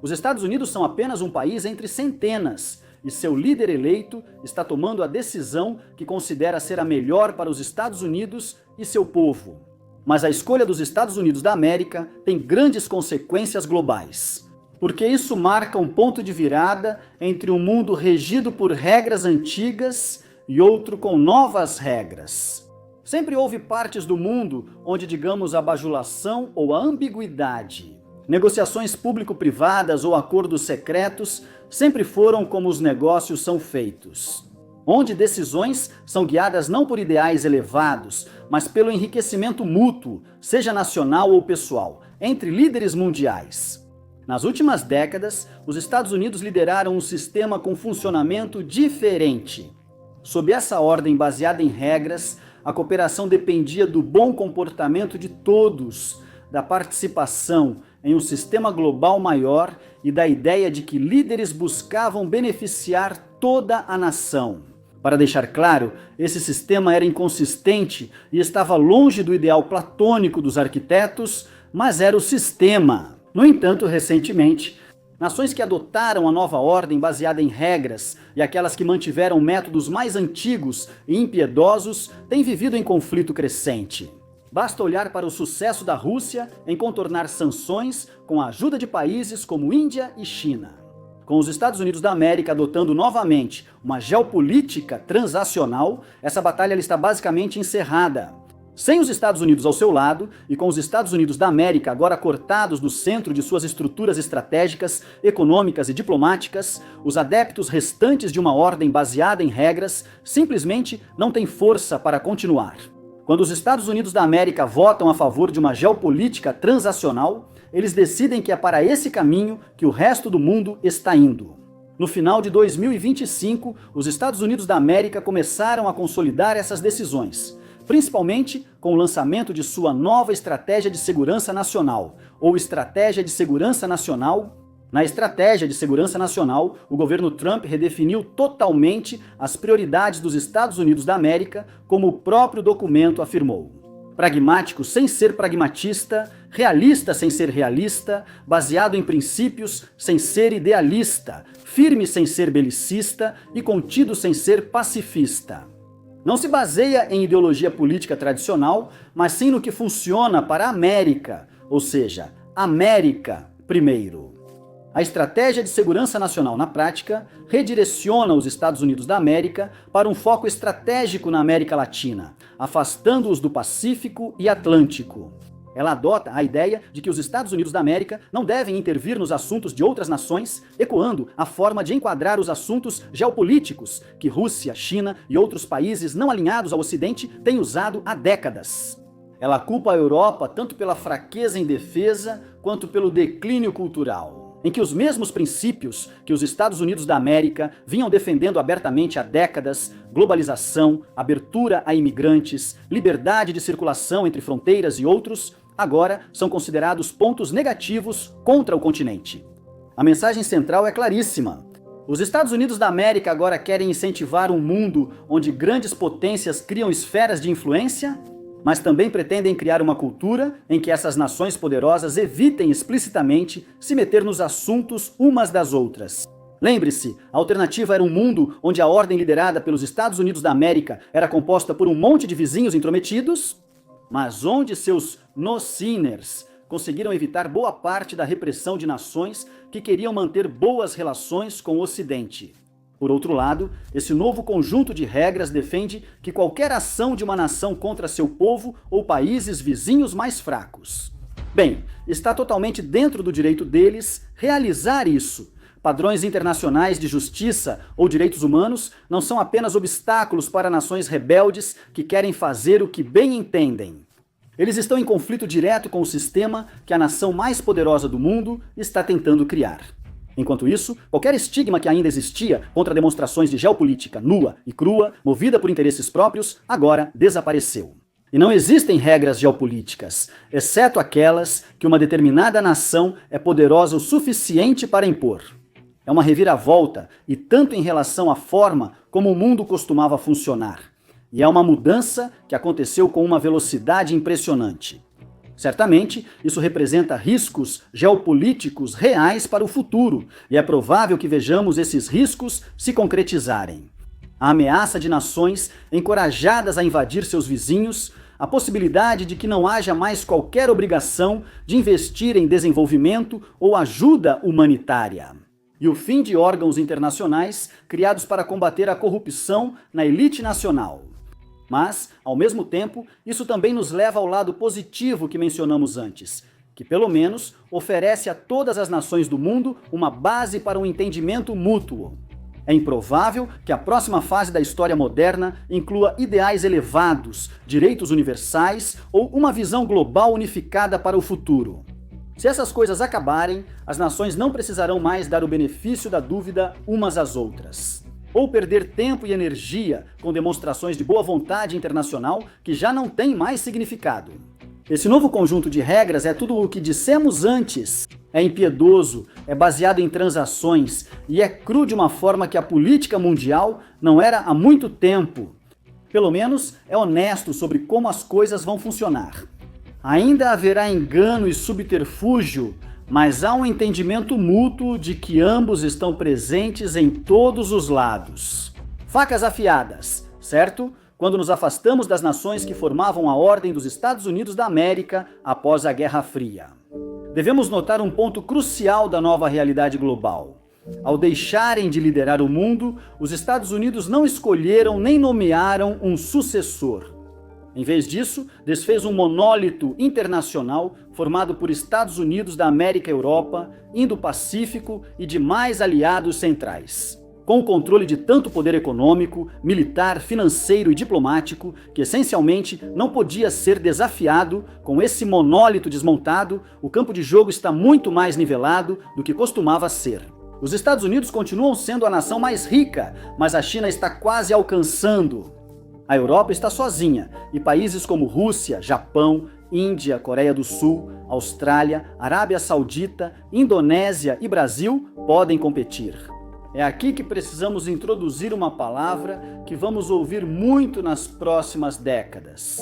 Os Estados Unidos são apenas um país entre centenas, e seu líder eleito está tomando a decisão que considera ser a melhor para os Estados Unidos e seu povo. Mas a escolha dos Estados Unidos da América tem grandes consequências globais. Porque isso marca um ponto de virada entre um mundo regido por regras antigas e outro com novas regras. Sempre houve partes do mundo onde, digamos, a bajulação ou a ambiguidade, negociações público-privadas ou acordos secretos sempre foram como os negócios são feitos. Onde decisões são guiadas não por ideais elevados, mas pelo enriquecimento mútuo, seja nacional ou pessoal, entre líderes mundiais. Nas últimas décadas, os Estados Unidos lideraram um sistema com funcionamento diferente. Sob essa ordem baseada em regras, a cooperação dependia do bom comportamento de todos, da participação em um sistema global maior e da ideia de que líderes buscavam beneficiar toda a nação. Para deixar claro, esse sistema era inconsistente e estava longe do ideal platônico dos arquitetos, mas era o sistema. No entanto, recentemente, nações que adotaram a nova ordem baseada em regras e aquelas que mantiveram métodos mais antigos e impiedosos têm vivido em conflito crescente. Basta olhar para o sucesso da Rússia em contornar sanções com a ajuda de países como Índia e China. Com os Estados Unidos da América adotando novamente uma geopolítica transacional, essa batalha está basicamente encerrada. Sem os Estados Unidos ao seu lado e com os Estados Unidos da América agora cortados do centro de suas estruturas estratégicas, econômicas e diplomáticas, os adeptos restantes de uma ordem baseada em regras simplesmente não têm força para continuar. Quando os Estados Unidos da América votam a favor de uma geopolítica transacional, eles decidem que é para esse caminho que o resto do mundo está indo. No final de 2025, os Estados Unidos da América começaram a consolidar essas decisões, principalmente com o lançamento de sua nova Estratégia de Segurança Nacional, ou Estratégia de Segurança Nacional. Na Estratégia de Segurança Nacional, o governo Trump redefiniu totalmente as prioridades dos Estados Unidos da América, como o próprio documento afirmou. Pragmático sem ser pragmatista, realista sem ser realista, baseado em princípios sem ser idealista, firme sem ser belicista e contido sem ser pacifista. Não se baseia em ideologia política tradicional, mas sim no que funciona para a América, ou seja, América primeiro. A Estratégia de Segurança Nacional, na prática, redireciona os Estados Unidos da América para um foco estratégico na América Latina, afastando-os do Pacífico e Atlântico. Ela adota a ideia de que os Estados Unidos da América não devem intervir nos assuntos de outras nações, ecoando a forma de enquadrar os assuntos geopolíticos que Rússia, China e outros países não alinhados ao Ocidente têm usado há décadas. Ela culpa a Europa tanto pela fraqueza em defesa quanto pelo declínio cultural, em que os mesmos princípios que os Estados Unidos da América vinham defendendo abertamente há décadas, globalização, abertura a imigrantes, liberdade de circulação entre fronteiras e outros, agora são considerados pontos negativos contra o continente. A mensagem central é claríssima. Os Estados Unidos da América agora querem incentivar um mundo onde grandes potências criam esferas de influência, mas também pretendem criar uma cultura em que essas nações poderosas evitem explicitamente se meter nos assuntos umas das outras. Lembre-se, a alternativa era um mundo onde a ordem liderada pelos Estados Unidos da América era composta por um monte de vizinhos intrometidos, mas onde seus no-sinners conseguiram evitar boa parte da repressão de nações que queriam manter boas relações com o Ocidente. Por outro lado, esse novo conjunto de regras defende que qualquer ação de uma nação contra seu povo ou países vizinhos mais fracos. Bem, está totalmente dentro do direito deles realizar isso. Padrões internacionais de justiça ou direitos humanos não são apenas obstáculos para nações rebeldes que querem fazer o que bem entendem. Eles estão em conflito direto com o sistema que a nação mais poderosa do mundo está tentando criar. Enquanto isso, qualquer estigma que ainda existia contra demonstrações de geopolítica nua e crua, movida por interesses próprios, agora desapareceu. E não existem regras geopolíticas, exceto aquelas que uma determinada nação é poderosa o suficiente para impor. É uma reviravolta, e tanto em relação à forma como o mundo costumava funcionar. E é uma mudança que aconteceu com uma velocidade impressionante. Certamente, isso representa riscos geopolíticos reais para o futuro, e é provável que vejamos esses riscos se concretizarem. A ameaça de nações encorajadas a invadir seus vizinhos, a possibilidade de que não haja mais qualquer obrigação de investir em desenvolvimento ou ajuda humanitária. E o fim de órgãos internacionais criados para combater a corrupção na elite nacional. Mas, ao mesmo tempo, isso também nos leva ao lado positivo que mencionamos antes, que pelo menos oferece a todas as nações do mundo uma base para um entendimento mútuo. É improvável que a próxima fase da história moderna inclua ideais elevados, direitos universais ou uma visão global unificada para o futuro. Se essas coisas acabarem, as nações não precisarão mais dar o benefício da dúvida umas às outras, ou perder tempo e energia com demonstrações de boa vontade internacional que já não têm mais significado. Esse novo conjunto de regras é tudo o que dissemos antes. É impiedoso, é baseado em transações e é cru de uma forma que a política mundial não era há muito tempo. Pelo menos é honesto sobre como as coisas vão funcionar. Ainda haverá engano e subterfúgio, mas há um entendimento mútuo de que ambos estão presentes em todos os lados. Facas afiadas, certo? quando nos afastamos das nações que formavam a ordem dos Estados Unidos da América após a Guerra Fria. Devemos notar um ponto crucial da nova realidade global. Ao deixarem de liderar o mundo, os Estados Unidos não escolheram nem nomearam um sucessor. Em vez disso, desfez um monólito internacional formado por Estados Unidos da América e Europa, Indo-Pacífico e demais aliados centrais, com o controle de tanto poder econômico, militar, financeiro e diplomático, que essencialmente não podia ser desafiado. Com esse monólito desmontado, o campo de jogo está muito mais nivelado do que costumava ser. Os Estados Unidos continuam sendo a nação mais rica, mas a China está quase alcançando. A Europa está sozinha, e países como Rússia, Japão, Índia, Coreia do Sul, Austrália, Arábia Saudita, Indonésia e Brasil podem competir. É aqui que precisamos introduzir uma palavra que vamos ouvir muito nas próximas décadas: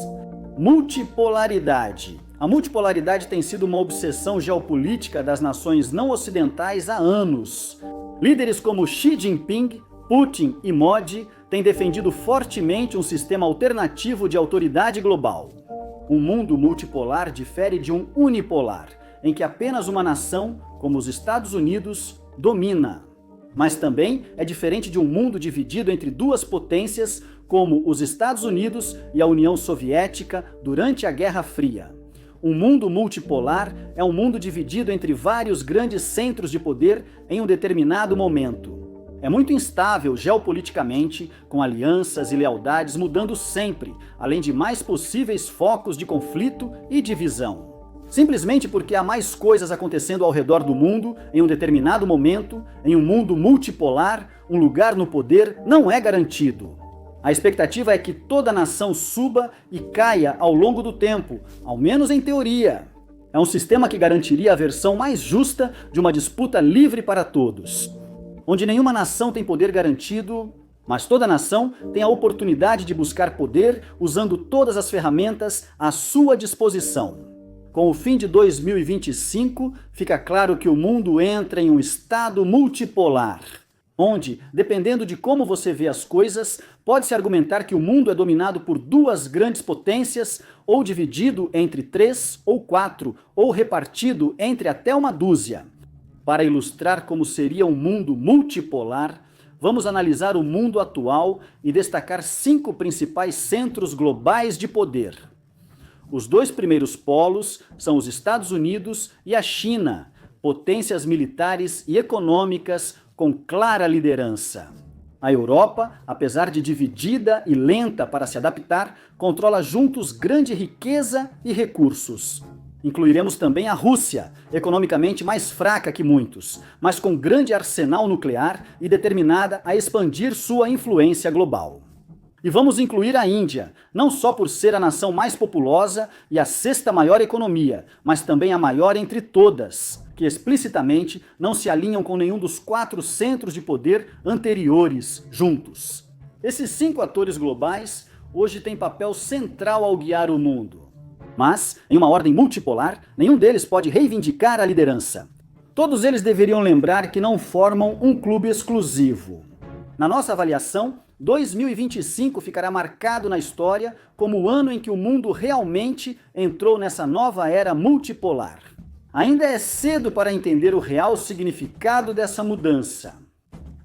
multipolaridade. A multipolaridade tem sido uma obsessão geopolítica das nações não ocidentais há anos. Líderes como Xi Jinping, Putin e Modi têm defendido fortemente um sistema alternativo de autoridade global. Um mundo multipolar difere de um unipolar, em que apenas uma nação, como os Estados Unidos, domina. Mas também é diferente de um mundo dividido entre duas potências, como os Estados Unidos e a União Soviética durante a Guerra Fria. Um mundo multipolar é um mundo dividido entre vários grandes centros de poder em um determinado momento. É muito instável geopoliticamente, com alianças e lealdades mudando sempre, além de mais possíveis focos de conflito e divisão. Simplesmente porque há mais coisas acontecendo ao redor do mundo em um determinado momento, em um mundo multipolar, um lugar no poder não é garantido. A expectativa é que toda nação suba e caia ao longo do tempo, ao menos em teoria. É um sistema que garantiria a versão mais justa de uma disputa livre para todos, onde nenhuma nação tem poder garantido, mas toda nação tem a oportunidade de buscar poder usando todas as ferramentas à sua disposição. Com o fim de 2025, fica claro que o mundo entra em um estado multipolar, onde, dependendo de como você vê as coisas, pode-se argumentar que o mundo é dominado por duas grandes potências, ou dividido entre 3 ou 4, ou repartido entre até uma dúzia. Para ilustrar como seria um mundo multipolar, vamos analisar o mundo atual e destacar 5 principais centros globais de poder. Os 2 primeiros polos são os Estados Unidos e a China, potências militares e econômicas com clara liderança. A Europa, apesar de dividida e lenta para se adaptar, controla juntos grande riqueza e recursos. Incluiremos também a Rússia, economicamente mais fraca que muitos, mas com grande arsenal nuclear e determinada a expandir sua influência global. E vamos incluir a Índia, não só por ser a nação mais populosa e a 6ª maior economia, mas também a maior entre todas, que explicitamente não se alinham com nenhum dos 4 centros de poder anteriores juntos. Esses 5 atores globais hoje têm papel central ao guiar o mundo. Mas, em uma ordem multipolar, nenhum deles pode reivindicar a liderança. Todos eles deveriam lembrar que não formam um clube exclusivo. Na nossa avaliação, 2025 ficará marcado na história como o ano em que o mundo realmente entrou nessa nova era multipolar. Ainda é cedo para entender o real significado dessa mudança.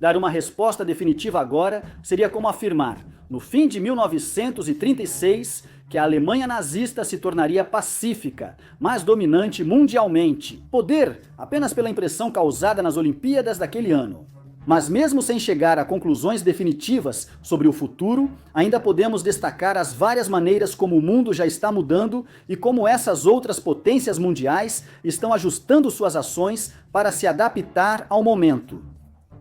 Dar uma resposta definitiva agora seria como afirmar, no fim de 1936, que a Alemanha nazista se tornaria pacífica, mas dominante mundialmente. Poder apenas pela impressão causada nas Olimpíadas daquele ano. Mas mesmo sem chegar a conclusões definitivas sobre o futuro, ainda podemos destacar as várias maneiras como o mundo já está mudando e como essas outras potências mundiais estão ajustando suas ações para se adaptar ao momento.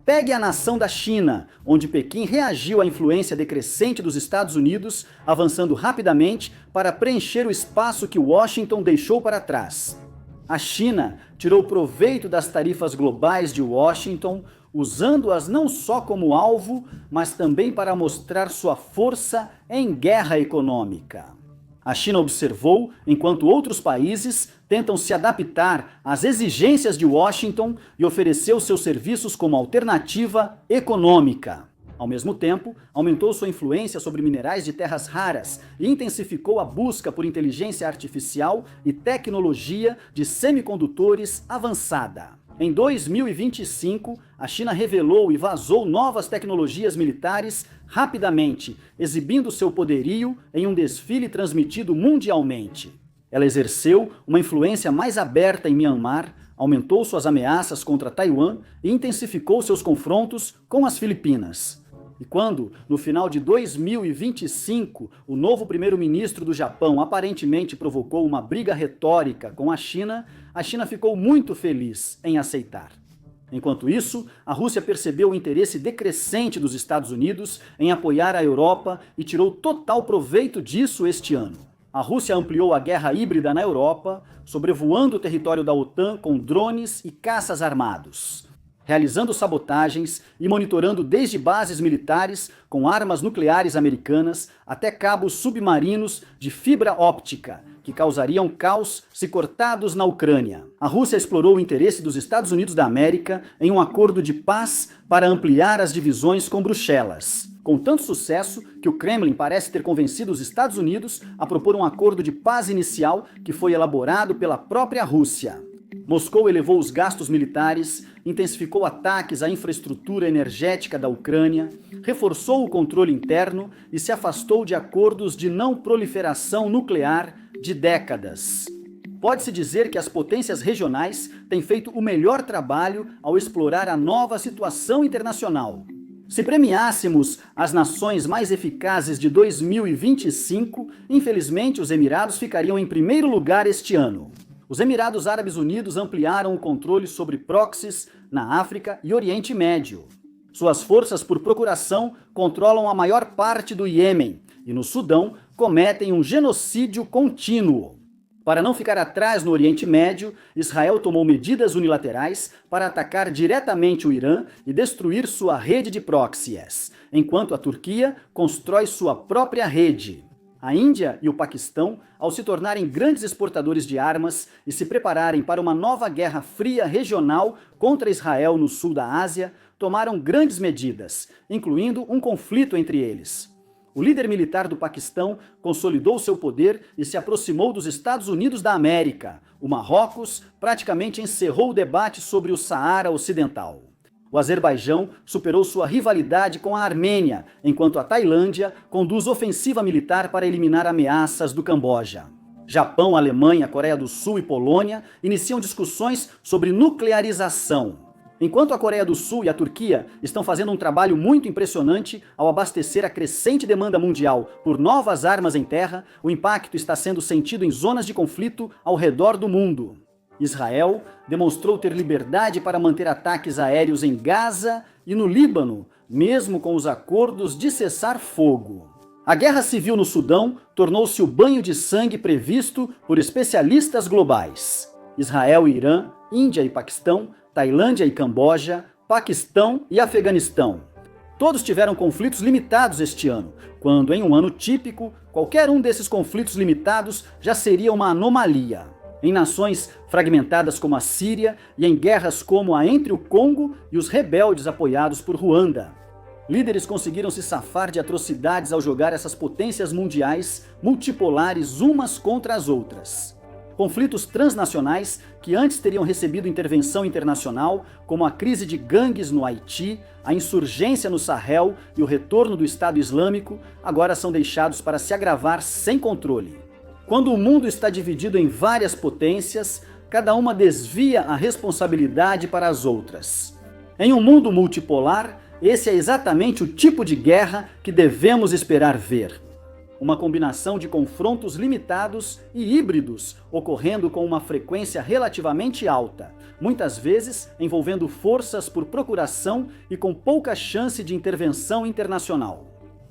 Pegue a nação da China, onde Pequim reagiu à influência decrescente dos Estados Unidos, avançando rapidamente para preencher o espaço que Washington deixou para trás. A China tirou proveito das tarifas globais de Washington, usando-as não só como alvo, mas também para mostrar sua força em guerra econômica. A China observou enquanto outros países tentam se adaptar às exigências de Washington e ofereceu seus serviços como alternativa econômica. Ao mesmo tempo, aumentou sua influência sobre minerais de terras raras e intensificou a busca por inteligência artificial e tecnologia de semicondutores avançada. Em 2025, a China revelou e vazou novas tecnologias militares rapidamente, exibindo seu poderio em um desfile transmitido mundialmente. Ela exerceu uma influência mais aberta em Myanmar, aumentou suas ameaças contra Taiwan e intensificou seus confrontos com as Filipinas. E quando, no final de 2025, o novo primeiro-ministro do Japão aparentemente provocou uma briga retórica com a China ficou muito feliz em aceitar. Enquanto isso, a Rússia percebeu o interesse decrescente dos Estados Unidos em apoiar a Europa e tirou total proveito disso este ano. A Rússia ampliou a guerra híbrida na Europa, sobrevoando o território da OTAN com drones e caças armados, realizando sabotagens e monitorando desde bases militares com armas nucleares americanas até cabos submarinos de fibra óptica, que causariam caos se cortados na Ucrânia. A Rússia explorou o interesse dos Estados Unidos da América em um acordo de paz para ampliar as divisões com Bruxelas, com tanto sucesso que o Kremlin parece ter convencido os Estados Unidos a propor um acordo de paz inicial que foi elaborado pela própria Rússia. Moscou elevou os gastos militares, intensificou ataques à infraestrutura energética da Ucrânia, reforçou o controle interno e se afastou de acordos de não proliferação nuclear de décadas. Pode-se dizer que as potências regionais têm feito o melhor trabalho ao explorar a nova situação internacional. Se premiássemos as nações mais eficazes de 2025, infelizmente os Emirados ficariam em primeiro lugar este ano. Os Emirados Árabes Unidos ampliaram o controle sobre proxies na África e Oriente Médio. Suas forças por procuração controlam a maior parte do Iêmen e no Sudão cometem um genocídio contínuo. Para não ficar atrás no Oriente Médio, Israel tomou medidas unilaterais para atacar diretamente o Irã e destruir sua rede de proxies, enquanto a Turquia constrói sua própria rede. A Índia e o Paquistão, ao se tornarem grandes exportadores de armas e se prepararem para uma nova guerra fria regional contra Israel no sul da Ásia, tomaram grandes medidas, incluindo um conflito entre eles. O líder militar do Paquistão consolidou seu poder e se aproximou dos Estados Unidos da América. O Marrocos praticamente encerrou o debate sobre o Saara Ocidental. O Azerbaijão superou sua rivalidade com a Armênia, enquanto a Tailândia conduz ofensiva militar para eliminar ameaças do Camboja. Japão, Alemanha, Coreia do Sul e Polônia iniciam discussões sobre nuclearização. Enquanto a Coreia do Sul e a Turquia estão fazendo um trabalho muito impressionante ao abastecer a crescente demanda mundial por novas armas em terra, o impacto está sendo sentido em zonas de conflito ao redor do mundo. Israel demonstrou ter liberdade para manter ataques aéreos em Gaza e no Líbano, mesmo com os acordos de cessar-fogo. A guerra civil no Sudão tornou-se o banho de sangue previsto por especialistas globais. Israel e Irã, Índia e Paquistão, Tailândia e Camboja, Paquistão e Afeganistão. Todos tiveram conflitos limitados este ano, quando em um ano típico, qualquer um desses conflitos limitados já seria uma anomalia. Em nações fragmentadas como a Síria e em guerras como a entre o Congo e os rebeldes apoiados por Ruanda. Líderes conseguiram se safar de atrocidades ao jogar essas potências mundiais multipolares umas contra as outras. Conflitos transnacionais que antes teriam recebido intervenção internacional, como a crise de gangues no Haiti, a insurgência no Sahel e o retorno do Estado Islâmico, agora são deixados para se agravar sem controle. Quando o mundo está dividido em várias potências, cada uma desvia a responsabilidade para as outras. Em um mundo multipolar, esse é exatamente o tipo de guerra que devemos esperar ver. Uma combinação de confrontos limitados e híbridos, ocorrendo com uma frequência relativamente alta, muitas vezes envolvendo forças por procuração e com pouca chance de intervenção internacional.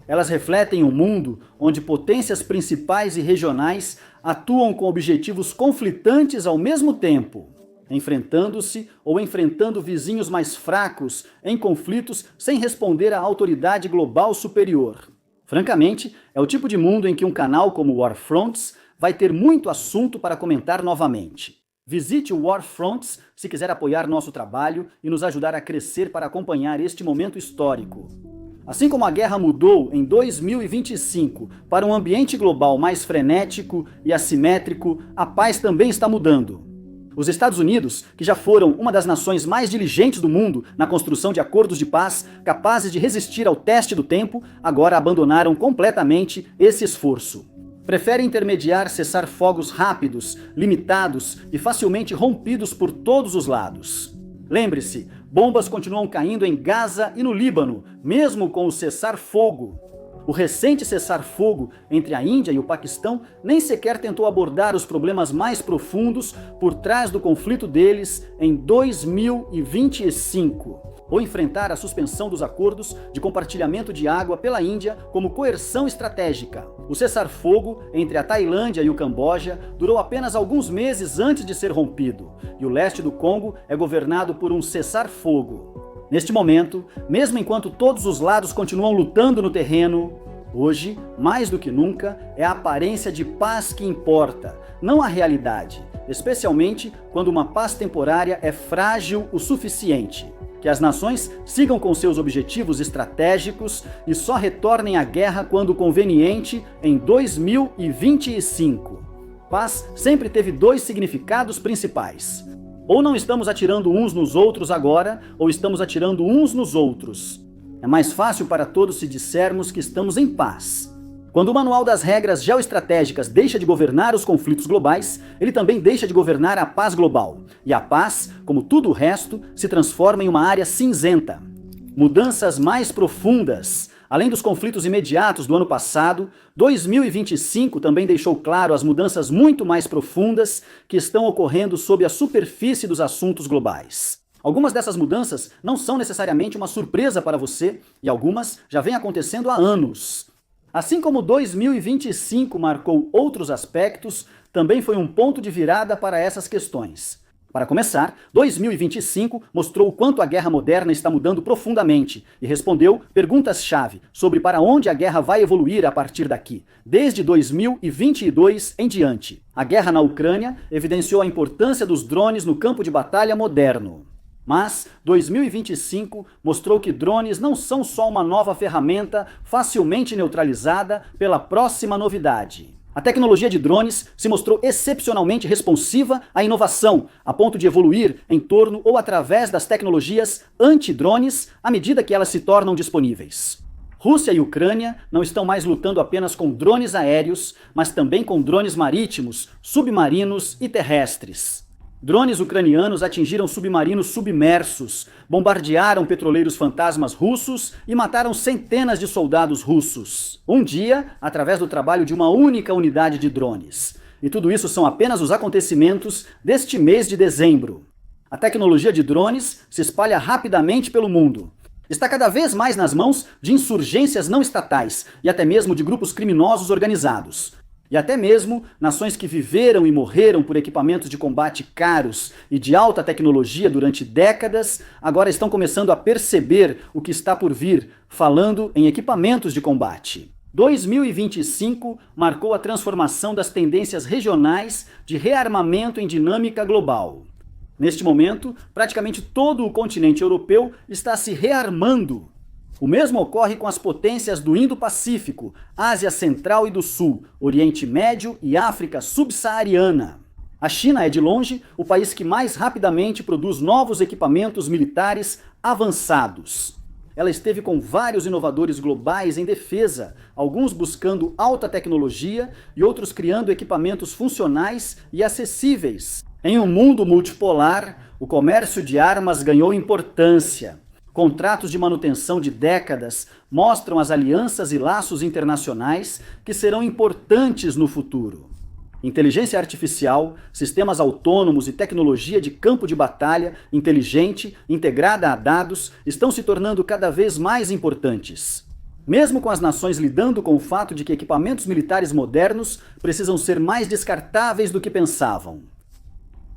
Elas refletem um mundo onde potências principais e regionais atuam com objetivos conflitantes ao mesmo tempo, enfrentando-se ou enfrentando vizinhos mais fracos em conflitos sem responder à autoridade global superior. Francamente, é o tipo de mundo em que um canal como Warfronts vai ter muito assunto para comentar novamente. Visite o Warfronts se quiser apoiar nosso trabalho e nos ajudar a crescer para acompanhar este momento histórico. Assim como a guerra mudou em 2025 para um ambiente global mais frenético e assimétrico, a paz também está mudando. Os Estados Unidos, que já foram uma das nações mais diligentes do mundo na construção de acordos de paz capazes de resistir ao teste do tempo, agora abandonaram completamente esse esforço. Preferem intermediar cessar-fogos rápidos, limitados e facilmente rompidos por todos os lados. Lembre-se, bombas continuam caindo em Gaza e no Líbano, mesmo com o cessar-fogo. O recente cessar-fogo entre a Índia e o Paquistão nem sequer tentou abordar os problemas mais profundos por trás do conflito deles em 2025, ou enfrentar a suspensão dos acordos de compartilhamento de água pela Índia como coerção estratégica. O cessar-fogo entre a Tailândia e o Camboja durou apenas alguns meses antes de ser rompido, e o leste do Congo é governado por um cessar-fogo. Neste momento, mesmo enquanto todos os lados continuam lutando no terreno, hoje, mais do que nunca, é a aparência de paz que importa, não a realidade, especialmente quando uma paz temporária é frágil o suficiente. Que as nações sigam com seus objetivos estratégicos e só retornem à guerra quando conveniente em 2025. Paz sempre teve dois significados principais. Ou não estamos atirando uns nos outros agora, ou estamos atirando uns nos outros. É mais fácil para todos se dissermos que estamos em paz. Quando o manual das regras geoestratégicas deixa de governar os conflitos globais, ele também deixa de governar a paz global. E a paz, como tudo o resto, se transforma em uma área cinzenta. Mudanças mais profundas. Além dos conflitos imediatos do ano passado, 2025 também deixou claro as mudanças muito mais profundas que estão ocorrendo sob a superfície dos assuntos globais. Algumas dessas mudanças não são necessariamente uma surpresa para você e algumas já vêm acontecendo há anos. Assim como 2025 marcou outros aspectos, também foi um ponto de virada para essas questões. Para começar, 2025 mostrou o quanto a guerra moderna está mudando profundamente e respondeu perguntas-chave sobre para onde a guerra vai evoluir a partir daqui, desde 2022 em diante. A guerra na Ucrânia evidenciou a importância dos drones no campo de batalha moderno. Mas 2025 mostrou que drones não são só uma nova ferramenta facilmente neutralizada pela próxima novidade. A tecnologia de drones se mostrou excepcionalmente responsiva à inovação, a ponto de evoluir em torno ou através das tecnologias anti-drones à medida que elas se tornam disponíveis. Rússia e Ucrânia não estão mais lutando apenas com drones aéreos, mas também com drones marítimos, submarinos e terrestres. Drones ucranianos atingiram submarinos submersos, bombardearam petroleiros fantasmas russos e mataram centenas de soldados russos. Um dia, através do trabalho de uma única unidade de drones. E tudo isso são apenas os acontecimentos deste mês de dezembro. A tecnologia de drones se espalha rapidamente pelo mundo. Está cada vez mais nas mãos de insurgências não estatais e até mesmo de grupos criminosos organizados. E até mesmo nações que viveram e morreram por equipamentos de combate caros e de alta tecnologia durante décadas, agora estão começando a perceber o que está por vir, falando em equipamentos de combate. 2025 marcou a transformação das tendências regionais de rearmamento em dinâmica global. Neste momento, praticamente todo o continente europeu está se rearmando. O mesmo ocorre com as potências do Indo-Pacífico, Ásia Central e do Sul, Oriente Médio e África Subsaariana. A China é, de longe, o país que mais rapidamente produz novos equipamentos militares avançados. Ela esteve com vários inovadores globais em defesa, alguns buscando alta tecnologia e outros criando equipamentos funcionais e acessíveis. Em um mundo multipolar, o comércio de armas ganhou importância. Contratos de manutenção de décadas mostram as alianças e laços internacionais que serão importantes no futuro. Inteligência artificial, sistemas autônomos e tecnologia de campo de batalha inteligente, integrada a dados, estão se tornando cada vez mais importantes. Mesmo com as nações lidando com o fato de que equipamentos militares modernos precisam ser mais descartáveis do que pensavam.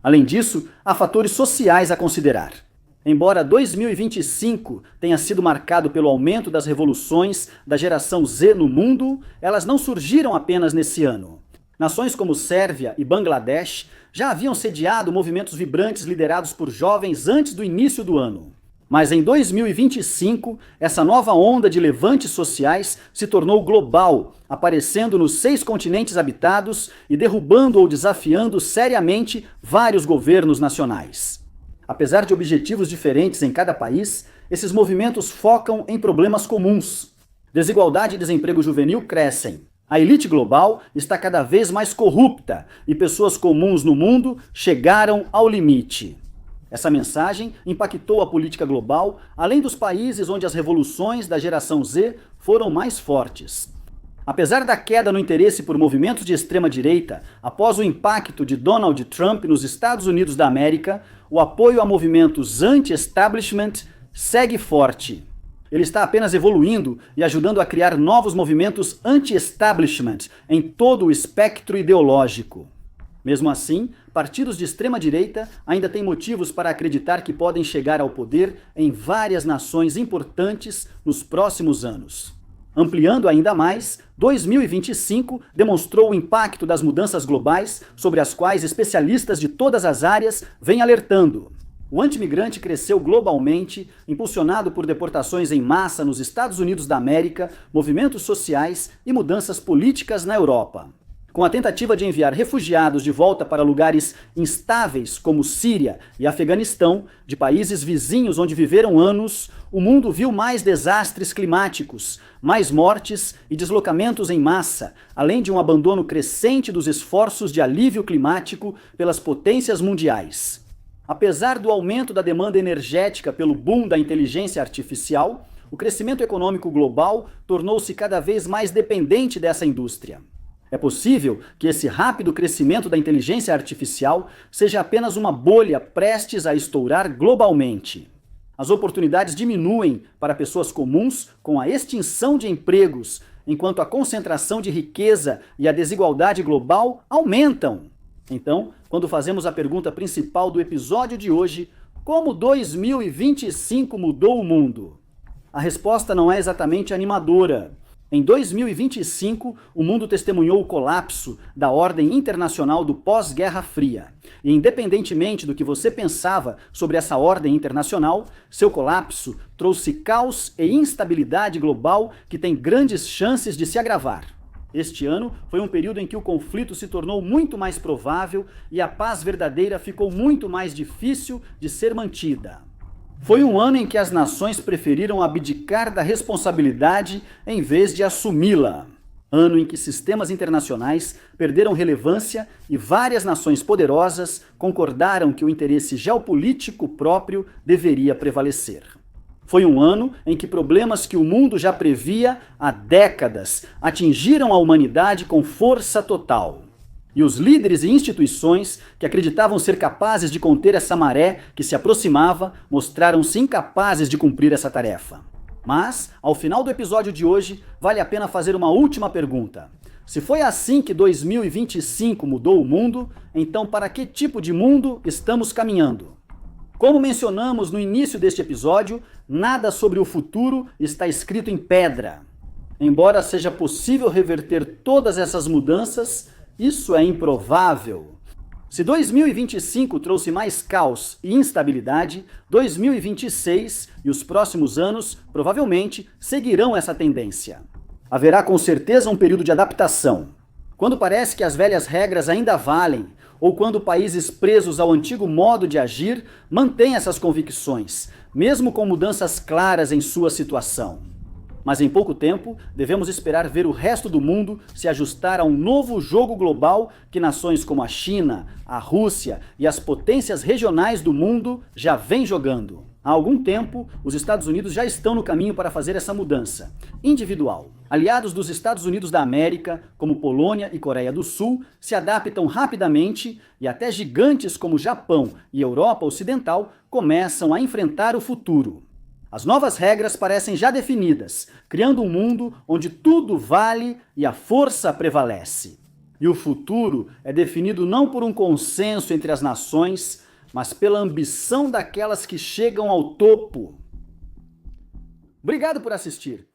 Além disso, há fatores sociais a considerar. Embora 2025 tenha sido marcado pelo aumento das revoluções da geração Z no mundo, elas não surgiram apenas nesse ano. Nações como Sérvia e Bangladesh já haviam sediado movimentos vibrantes liderados por jovens antes do início do ano. Mas em 2025, essa nova onda de levantes sociais se tornou global, aparecendo nos 6 continentes habitados e derrubando ou desafiando seriamente vários governos nacionais. Apesar de objetivos diferentes em cada país, esses movimentos focam em problemas comuns. Desigualdade e desemprego juvenil crescem. A elite global está cada vez mais corrupta e pessoas comuns no mundo chegaram ao limite. Essa mensagem impactou a política global, além dos países onde as revoluções da geração Z foram mais fortes. Apesar da queda no interesse por movimentos de extrema-direita, após o impacto de Donald Trump nos Estados Unidos da América, o apoio a movimentos anti-establishment segue forte. Ele está apenas evoluindo e ajudando a criar novos movimentos anti-establishment em todo o espectro ideológico. Mesmo assim, partidos de extrema-direita ainda têm motivos para acreditar que podem chegar ao poder em várias nações importantes nos próximos anos. Ampliando ainda mais, 2025 demonstrou o impacto das mudanças globais sobre as quais especialistas de todas as áreas vêm alertando. O antimigrante cresceu globalmente, impulsionado por deportações em massa nos Estados Unidos da América, movimentos sociais e mudanças políticas na Europa. Com a tentativa de enviar refugiados de volta para lugares instáveis como Síria e Afeganistão, de países vizinhos onde viveram anos, o mundo viu mais desastres climáticos, mais mortes e deslocamentos em massa, além de um abandono crescente dos esforços de alívio climático pelas potências mundiais. Apesar do aumento da demanda energética pelo boom da inteligência artificial, o crescimento econômico global tornou-se cada vez mais dependente dessa indústria. É possível que esse rápido crescimento da inteligência artificial seja apenas uma bolha prestes a estourar globalmente. As oportunidades diminuem para pessoas comuns com a extinção de empregos, enquanto a concentração de riqueza e a desigualdade global aumentam. Então, quando fazemos a pergunta principal do episódio de hoje, como 2025 mudou o mundo? A resposta não é exatamente animadora. Em 2025, o mundo testemunhou o colapso da ordem internacional do pós-Guerra Fria. E independentemente do que você pensava sobre essa ordem internacional, seu colapso trouxe caos e instabilidade global que tem grandes chances de se agravar. Este ano foi um período em que o conflito se tornou muito mais provável e a paz verdadeira ficou muito mais difícil de ser mantida. Foi um ano em que as nações preferiram abdicar da responsabilidade em vez de assumi-la. Ano em que sistemas internacionais perderam relevância e várias nações poderosas concordaram que o interesse geopolítico próprio deveria prevalecer. Foi um ano em que problemas que o mundo já previa há décadas atingiram a humanidade com força total. E os líderes e instituições que acreditavam ser capazes de conter essa maré que se aproximava mostraram-se incapazes de cumprir essa tarefa. Mas, ao final do episódio de hoje, vale a pena fazer uma última pergunta. Se foi assim que 2025 mudou o mundo, então para que tipo de mundo estamos caminhando? Como mencionamos no início deste episódio, nada sobre o futuro está escrito em pedra. Embora seja possível reverter todas essas mudanças, isso é improvável. Se 2025 trouxe mais caos e instabilidade, 2026 e os próximos anos provavelmente seguirão essa tendência. Haverá com certeza um período de adaptação. Quando parece que as velhas regras ainda valem, ou quando países presos ao antigo modo de agir mantêm essas convicções, mesmo com mudanças claras em sua situação. Mas em pouco tempo, devemos esperar ver o resto do mundo se ajustar a um novo jogo global que nações como a China, a Rússia e as potências regionais do mundo já vêm jogando. Há algum tempo, os Estados Unidos já estão no caminho para fazer essa mudança individual. Aliados dos Estados Unidos da América, como Polônia e Coreia do Sul, se adaptam rapidamente e até gigantes como Japão e Europa Ocidental começam a enfrentar o futuro. As novas regras parecem já definidas, criando um mundo onde tudo vale e a força prevalece. E o futuro é definido não por um consenso entre as nações, mas pela ambição daquelas que chegam ao topo. Obrigado por assistir.